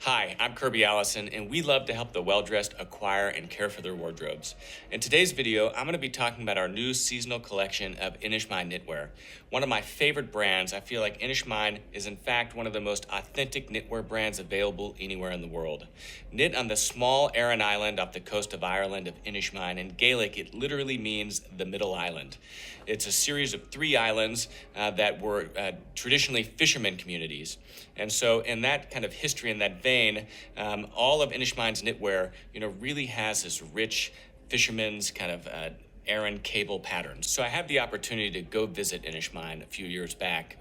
Hi, I'm Kirby Allison, and we love to help the well-dressed acquire and care for their wardrobes. In today's video, I'm going to be talking about our new seasonal collection of Meain knitwear. One of my favorite brands. I feel like Meain is in fact one of the most authentic knitwear brands available anywhere in the world. Knit on the small Aran Island off the coast of Ireland of Meain. In Gaelic, it literally means the middle island. It's a series of 3 islands that were traditionally fishermen communities. And so in that kind of history, in that vein, all of Main's knitwear, really has this rich fisherman's kind of Aran Cable patterns. So I had the opportunity to go visit Meain a few years back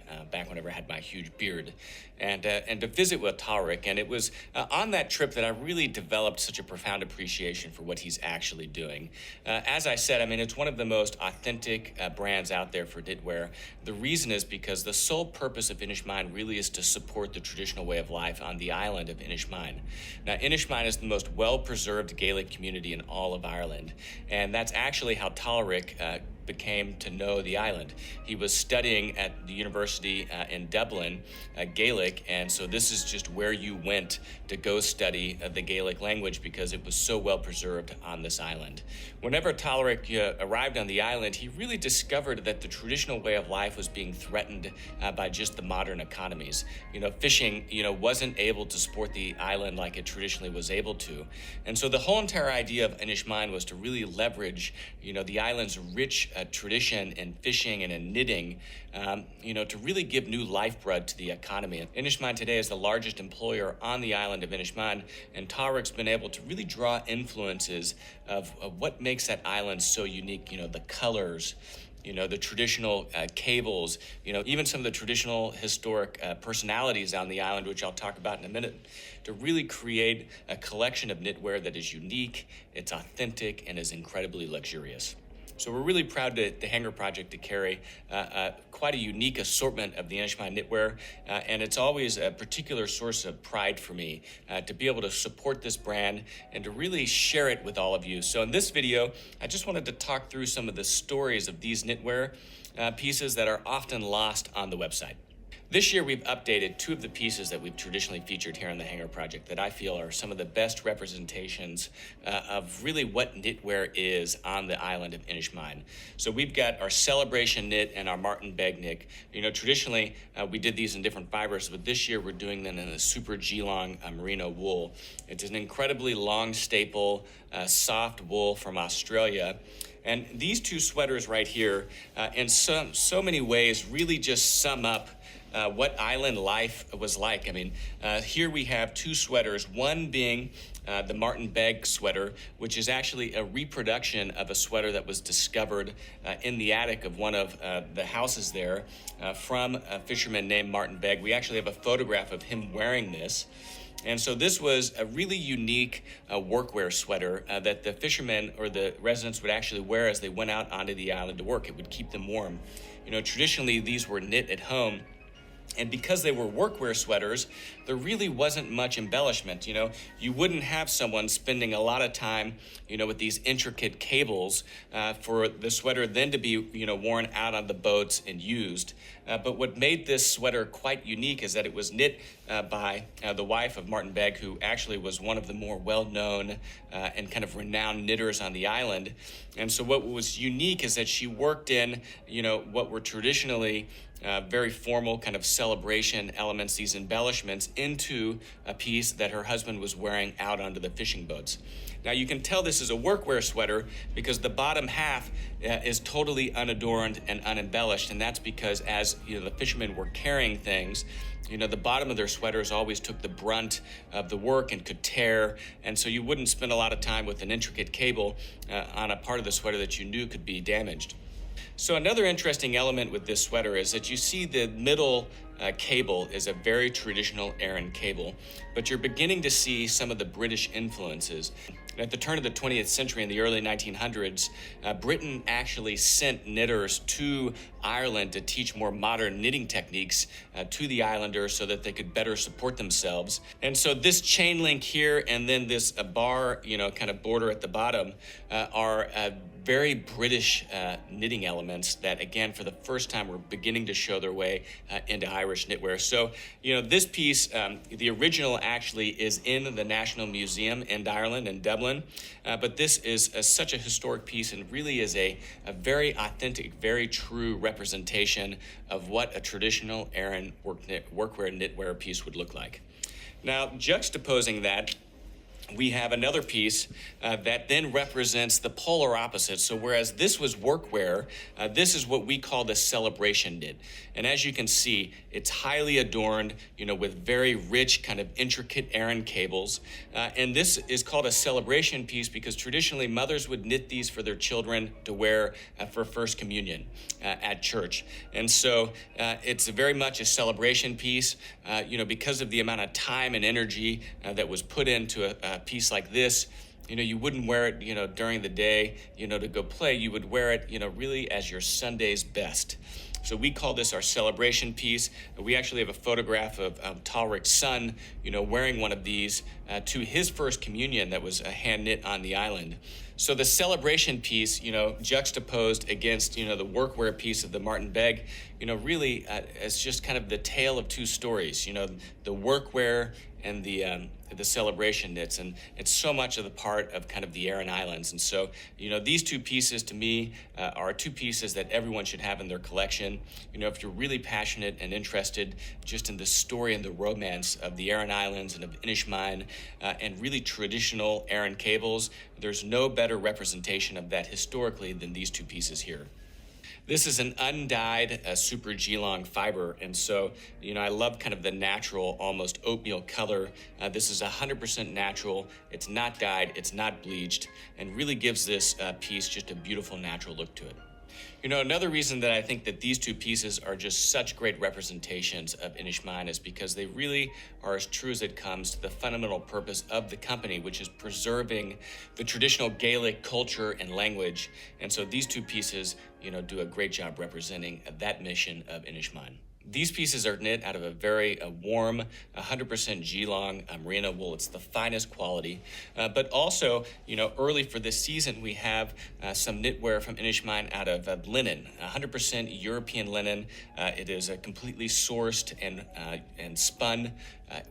whenever I had my huge beard, and to visit with Tarlach. And it was on that trip that I really developed such a profound appreciation for what he's actually doing. As I said, it's one of the most authentic brands out there for knitwear. The reason is because the sole purpose of Meain really is to support the traditional way of life on the island of Meain. Now, Meain is the most well-preserved Gaelic community in all of Ireland, and that's actually how Tarlach became to know the island. He was studying at the university in Dublin, Gaelic, and so this is just where you went to go study the Gaelic language because it was so well preserved on this island. Whenever Tarlach arrived on the island, he really discovered that the traditional way of life was being threatened by just the modern economies. Fishing, wasn't able to support the island like it traditionally was able to. And so the whole entire idea of Meain was to really leverage, the island's rich tradition in fishing and in knitting, to really give new lifeblood to the economy. Meain today is the largest employer on the island of Meain, and Tarlach's been able to really draw influences of what makes that island so unique. The colors, the traditional cables, even some of the traditional historic personalities on the island, which I'll talk about in a minute, to really create a collection of knitwear that is unique, it's authentic, and is incredibly luxurious. So we're really proud at the Hanger Project to carry quite a unique assortment of the Meain knitwear, and it's always a particular source of pride for me to be able to support this brand and to really share it with all of you. So in this video, I just wanted to talk through some of the stories of these knitwear pieces that are often lost on the website. This year, we've updated 2 of the pieces that we've traditionally featured here on the Hanger Project that I feel are some of the best representations of really what knitwear is on the island of Meain. So we've got our Celebration knit and our Martin Beg knit. Traditionally, we did these in different fibers, but this year we're doing them in a super Geelong merino wool. It's an incredibly long staple, soft wool from Australia. And these 2 sweaters right here, in so many ways, really just sum up what island life was like. Here we have 2 sweaters, one being the Martin Beg sweater, which is actually a reproduction of a sweater that was discovered in the attic of one of the houses there from a fisherman named Martin Beg. We actually have a photograph of him wearing this. And so this was a really unique workwear sweater that the fishermen or the residents would actually wear as they went out onto the island to work. It would keep them warm. Traditionally, these were knit at home. And because they were workwear sweaters, there really wasn't much embellishment. You wouldn't have someone spending a lot of time, with these intricate cables for the sweater then to be, worn out on the boats and used. But what made this sweater quite unique is that it was knit by the wife of Martin Beg, who actually was one of the more well-known and kind of renowned knitters on the island. And so what was unique is that she worked in, what were traditionally very formal kind of celebration elements, these embellishments, into a piece that her husband was wearing out onto the fishing boats. Now you can tell this is a workwear sweater because the bottom half is totally unadorned and unembellished, and that's because as the fishermen were carrying things, the bottom of their sweaters always took the brunt of the work and could tear, and so you wouldn't spend a lot of time with an intricate cable on a part of the sweater that you knew could be damaged. So another interesting element with this sweater is that you see the middle cable is a very traditional Aran cable, but you're beginning to see some of the British influences. At the turn of the 20th century, in the early 1900s, Britain actually sent knitters to Ireland to teach more modern knitting techniques to the islanders so that they could better support themselves. And so this chain link here and then this bar, kind of border at the bottom are very British knitting elements that, again, for the first time, were beginning to show their way into Irish knitwear. So, this piece, the original actually is in the National Museum in Ireland in Dublin, but this is such a historic piece and really is a very authentic, very true representation of what a traditional Aran workwear knitwear piece would look like. Now, juxtaposing that, we have another piece that then represents the polar opposite. So whereas this was workwear, this is what we call the celebration knit. And as you can see, it's highly adorned, with very rich, kind of intricate Aran cables. And this is called a celebration piece because traditionally mothers would knit these for their children to wear for First Communion at church. And so it's very much a celebration piece, because of the amount of time and energy that was put into a piece like this. You wouldn't wear it, during the day, to go play. You would wear it, really as your Sunday's best. So we call this our celebration piece. We actually have a photograph of Tarlach's son, wearing one of these to his first communion that was hand knit on the island. So the celebration piece, juxtaposed against, the workwear piece of the Martin Beg, really it's just kind of the tale of two stories, the workwear and the celebration knits, and it's so much of the part of kind of the Aran Islands. And so, these two pieces to me are two pieces that everyone should have in their collection. If you're really passionate and interested just in the story and the romance of the Aran Islands and of Meain, and really traditional Aran cables, there's no better representation of that historically than these two pieces here. This is an undyed super G-long fiber, and so, I love kind of the natural, almost oatmeal color. This is 100% natural. It's not dyed, it's not bleached, and really gives this piece just a beautiful natural look to it. Another reason that I think that these two pieces are just such great representations of Meain is because they really are as true as it comes to the fundamental purpose of the company, which is preserving the traditional Gaelic culture and language. And so these two pieces, do a great job representing that mission of Meain. These pieces are knit out of a very warm, 100% G-long merino wool. It's the finest quality. But also, early for this season, we have some knitwear from Meain out of linen, 100% European linen. It is completely sourced and spun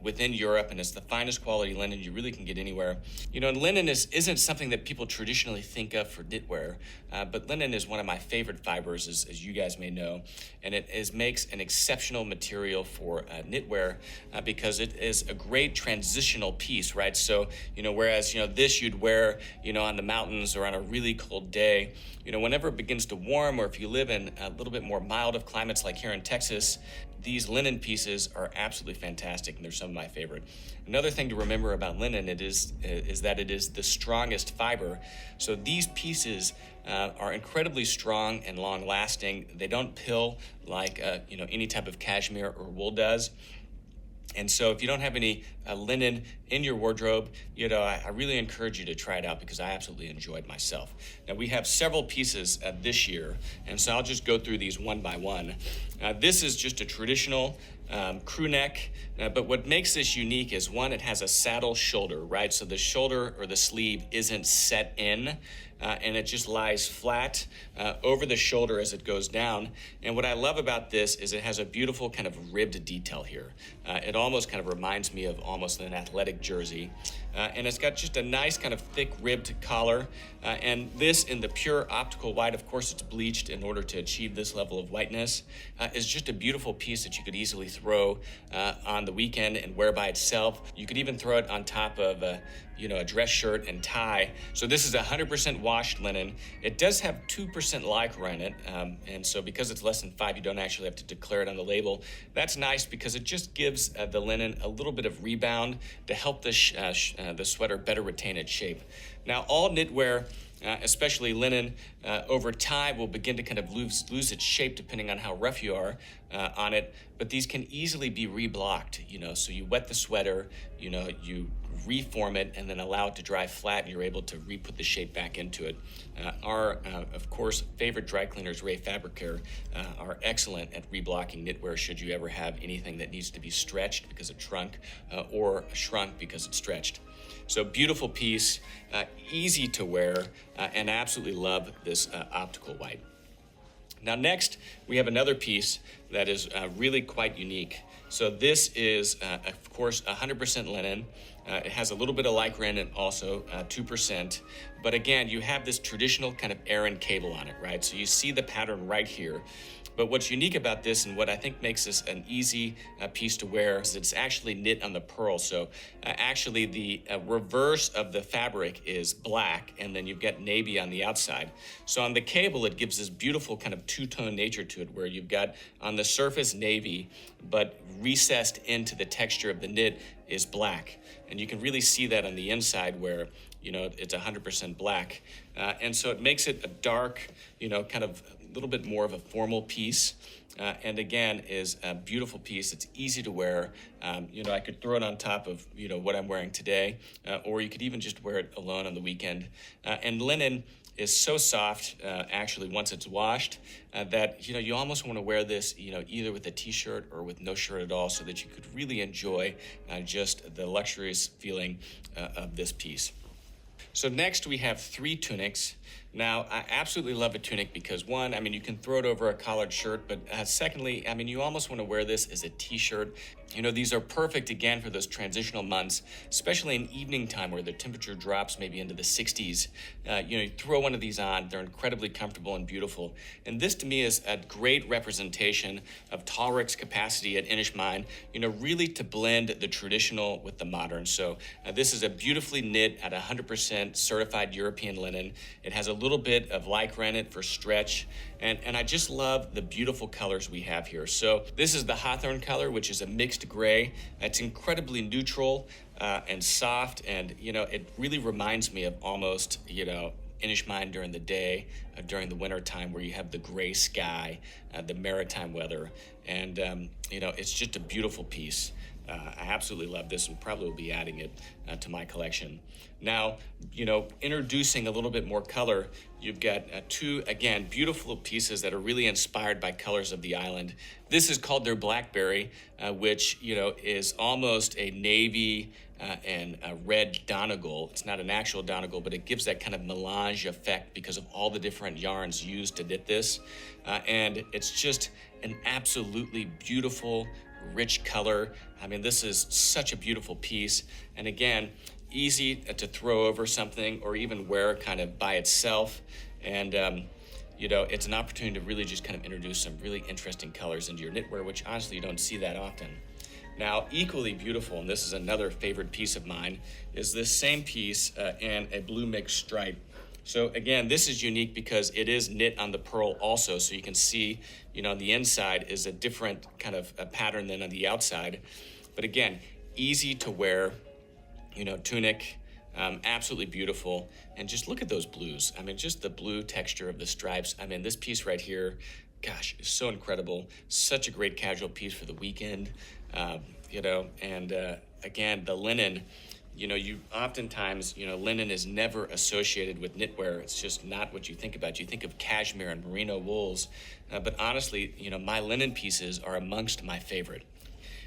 within Europe, and it's the finest quality linen you really can get anywhere. And linen isn't something that people traditionally think of for knitwear, but linen is one of my favorite fibers, as you guys may know, and it makes an exceptional material for knitwear because it is a great transitional piece, right? So, whereas, this you'd wear, on the mountains or on a really cold day, whenever it begins to warm, or if you live in a little bit more mild of climates like here in Texas, these linen pieces are absolutely fantastic, and they're some of my favorite. Another thing to remember about linen is that it is the strongest fiber. So these pieces are incredibly strong and long-lasting. They don't pill like any type of cashmere or wool does. And so if you don't have any linen in your wardrobe, I really encourage you to try it out because I absolutely enjoyed myself. Now we have several pieces this year, and so I'll just go through these one by one. This is just a traditional crew neck, but what makes this unique is, one, it has a saddle shoulder, right? So the shoulder or the sleeve isn't set in, and it just lies flat over the shoulder as it goes down. And what I love about this is it has a beautiful kind of ribbed detail here. It almost kind of reminds me of almost an athletic jersey. And it's got just a nice kind of thick ribbed collar. And this, in the pure optical white, of course it's bleached in order to achieve this level of whiteness, is just a beautiful piece that you could easily throw on the weekend and wear by itself. You could even throw it on top of a dress shirt and tie. So this is 100% washed linen. It does have 2% lycra in it, and so because it's less than 5, you don't actually have to declare it on the label. That's nice because it just gives the linen a little bit of rebound to help the sweater better retain its shape. Now, all knitwear, especially linen, over time will begin to kind of lose its shape depending on how rough you are on it, but these can easily be reblocked, so you wet the sweater, you reform it, and then allow it to dry flat, and you're able to re-put the shape back into it. Our, of course, favorite dry cleaners, Ray Fabric Care, are excellent at reblocking knitwear should you ever have anything that needs to be stretched because it shrunk or shrunk because it stretched. So beautiful piece, easy to wear, and I absolutely love this optical white. Now next, we have another piece that is really quite unique. So this is, of course, 100% linen. It has a little bit of lycra in it also, 2%. But again, you have this traditional kind of Aran cable on it, right? So you see the pattern right here. But what's unique about this, and what I think makes this an easy piece to wear, is it's actually knit on the purl. So actually the reverse of the fabric is black, and then you've got navy on the outside. So on the cable, it gives this beautiful kind of two-tone nature to it, where you've got on the surface navy, but recessed into the texture of the knit is black. And you can really see that on the inside where, you know, it's 100% black. And so it makes it a dark, you know, kind of a little bit more of a formal piece. And again, is a beautiful piece. It's easy to wear. You know, I could throw it on top of, you know, what I'm wearing today, or you could even just wear it alone on the weekend. And linen is so soft, actually, once it's washed, that, you know, you almost want to wear this, you know, either with a t-shirt or with no shirt at all, so that you could really enjoy just the luxurious feeling of this piece. So next we have 3 tunics. Now, I absolutely love a tunic because, one, I mean, you can throw it over a collared shirt, but secondly, I mean, you almost want to wear this as a t-shirt. You know, these are perfect, again, for those transitional months, especially in evening time where the temperature drops maybe into the 60s. You know, you throw one of these on, they're incredibly comfortable and beautiful. And this, to me, is a great representation of Tarlach's capacity at Meain, you know, really to blend the traditional with the modern. So this is a beautifully knit at 100% certified European linen. It has a little bit of lycra in it for stretch, and I just love the beautiful colors we have here. So this is the Hawthorne color, which is a mixed gray. It's incredibly neutral and soft, and, you know, it really reminds me of almost, you know, Meain during the day, during the winter time, where you have the gray sky, the maritime weather, and you know, it's just a beautiful piece. I absolutely love this, and probably will be adding it to my collection. Now, you know, introducing a little bit more color, you've got 2, again, beautiful pieces that are really inspired by colors of the island. This is called their Blackberry, which, you know, is almost a navy and a red Donegal. It's not an actual Donegal, but it gives that kind of melange effect because of all the different yarns used to knit this. And it's just an absolutely beautiful, rich color. I mean, this is such a beautiful piece. And again, easy to throw over something or even wear kind of by itself. And, you know, it's an opportunity to really just kind of introduce some really interesting colors into your knitwear, which honestly you don't see that often. Now, equally beautiful, and this is another favorite piece of mine, is this same piece in a blue mixed stripe. So again, this is unique because it is knit on the purl also, so you can see, you know, the inside is a different kind of a pattern than on the outside. But again, easy to wear, you know, tunic, absolutely beautiful. And just look at those blues. I mean, just the blue texture of the stripes. I mean, this piece right here, gosh, is so incredible. Such a great casual piece for the weekend, you know, and again, the linen. You know, you oftentimes, you know, linen is never associated with knitwear. It's just not what you think about. You think of cashmere and merino wools, but honestly, you know, my linen pieces are amongst my favorite.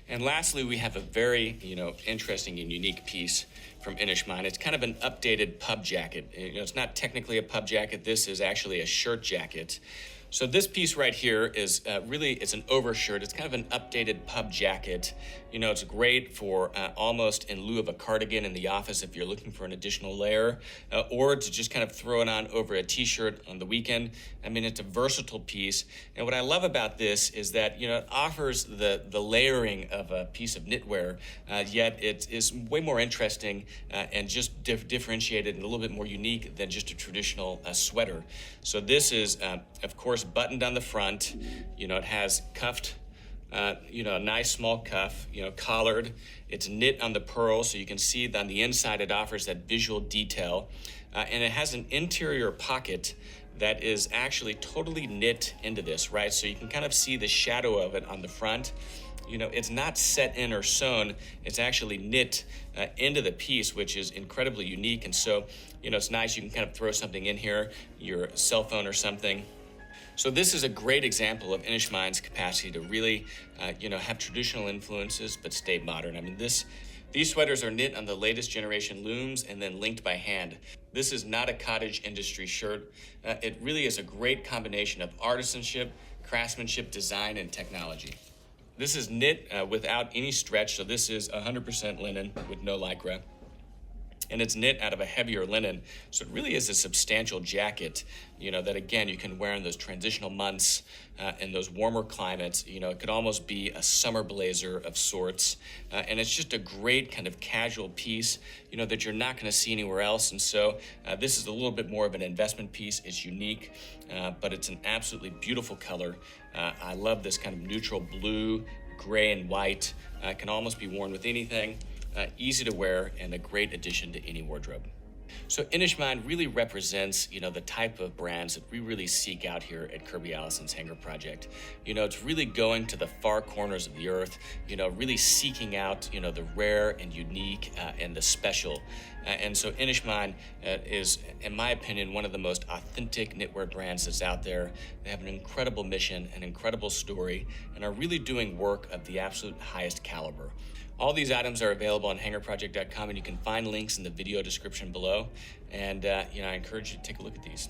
And lastly, we have a very, you know, interesting and unique piece from Meain. It's kind of an updated pub jacket. You know, it's not technically a pub jacket. This is actually a shirt jacket. So this piece right here is really, it's an overshirt. It's kind of an updated pub jacket. You know, it's great for almost in lieu of a cardigan in the office if you're looking for an additional layer, or to just kind of throw it on over a t-shirt on the weekend. I mean, it's a versatile piece. And what I love about this is that, you know, it offers the layering of a piece of knitwear, yet it is way more interesting and just differentiated and a little bit more unique than just a traditional sweater. So this is, of course, buttoned on the front. You know, it has cuffed, you know, a nice small cuff, you know, collared. It's knit on the purl, so you can see that on the inside it offers that visual detail. And it has an interior pocket that is actually totally knit into this, right? So you can kind of see the shadow of it on the front. it's not set in or sewn. It's actually knit into the piece, which is incredibly unique. And so, it's nice. You can kind of throw something in here, your cell phone or something. So this is a great example of Inishmind's capacity to really, have traditional influences but stay modern. I mean, these sweaters are knit on the latest generation looms and then linked by hand. This is not a cottage industry shirt. It really is a great combination of artisanship, craftsmanship, design, and technology. This is knit without any stretch, so this is 100% linen with no lycra. And it's knit out of a heavier linen, so it really is a substantial jacket, that again, you can wear in those transitional months in those warmer climates. It could almost be a summer blazer of sorts. And it's just a great kind of casual piece, that you're not gonna see anywhere else. And so this is a little bit more of an investment piece. It's unique, but it's an absolutely beautiful color. I love this kind of neutral blue, gray, and white. It can almost be worn with anything. Easy to wear and a great addition to any wardrobe. So Inishmind really represents, the type of brands that we really seek out here at Kirby Allison's Hanger Project. It's really going to the far corners of the earth, really seeking out, the rare and unique and the special. And so Inishmind is, in my opinion, one of the most authentic knitwear brands that's out there. They have an incredible mission, an incredible story, and are really doing work of the absolute highest caliber. All these items are available on hangerproject.com, and you can find links in the video description below. And I encourage you to take a look at these.